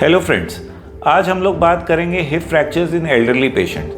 Hello friends, आज हम लोग बात करेंगे हिप फ्रैक्चर्स इन एल्डरली पेशेंट।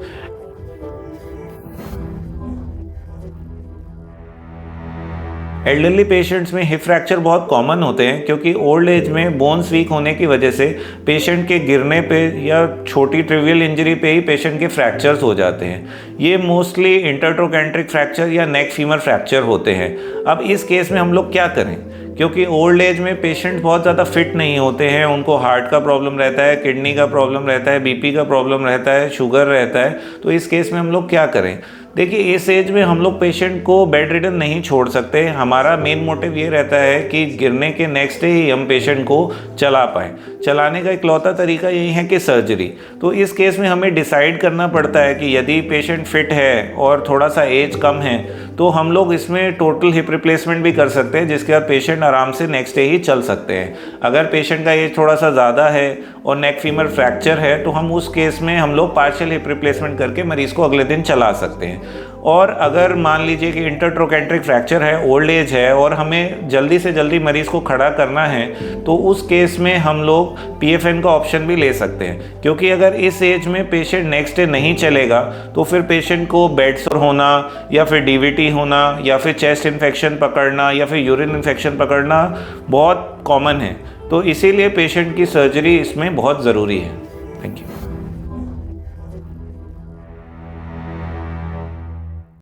एल्डरली पेशेंट्स में हिप फ्रैक्चर बहुत कॉमन होते हैं क्योंकि ओल्ड एज में बोन्स वीक होने की वजह से पेशेंट के गिरने पे या छोटी ट्रिवियल इंजरी पे ही पेशेंट के फ्रैक्चर्स हो जाते हैं। ये मोस्टली इंटरट्रोकैंट्रिक फ्रैक्चर या नेक फीमर फ्रैक्चर होते हैं। अब इस केस में हम लोग क्या करें, क्योंकि ओल्ड एज में पेशेंट बहुत ज़्यादा फिट नहीं होते हैं, उनको हार्ट का प्रॉब्लम रहता है, किडनी का प्रॉब्लम रहता है, बीपी का प्रॉब्लम रहता है, शुगर रहता है। तो इस केस में हम लोग क्या करें? देखिए, इस एज में हम लोग पेशेंट को बेड रिडन नहीं छोड़ सकते। हमारा मेन मोटिव ये रहता है कि गिरने के नेक्स्ट डे ही हम पेशेंट को चला पाएँ। चलाने का इकलौता तरीका यही है कि सर्जरी। तो इस केस में हमें डिसाइड करना पड़ता है कि यदि पेशेंट फिट है और थोड़ा सा एज कम है तो हम लोग इसमें टोटल हिप रिप्लेसमेंट भी कर सकते हैं, जिसके बाद पेशेंट आराम से नेक्स्ट डे ही चल सकते हैं। अगर पेशेंट का एज थोड़ा सा ज़्यादा है और नेक फीमर फ्रैक्चर है तो हम उस केस में हम लोग पार्शियल हिप रिप्लेसमेंट करके मरीज़ को अगले दिन चला सकते हैं। और अगर मान लीजिए कि इंटरट्रोकैंट्रिक फ्रैक्चर है, ओल्ड एज है और हमें जल्दी से जल्दी मरीज़ को खड़ा करना है तो उस केस में हम लोग PFN का ऑप्शन भी ले सकते हैं, क्योंकि अगर इस एज में पेशेंट नेक्स्ट डे नहीं चलेगा तो फिर पेशेंट को बेड सोर होना या फिर DVT होना या फिर चेस्ट इन्फेक्शन पकड़ना या फिर यूरिन इन्फेक्शन पकड़ना बहुत कॉमन है। तो इसीलिए पेशेंट की सर्जरी इसमें बहुत ज़रूरी है। Thank you.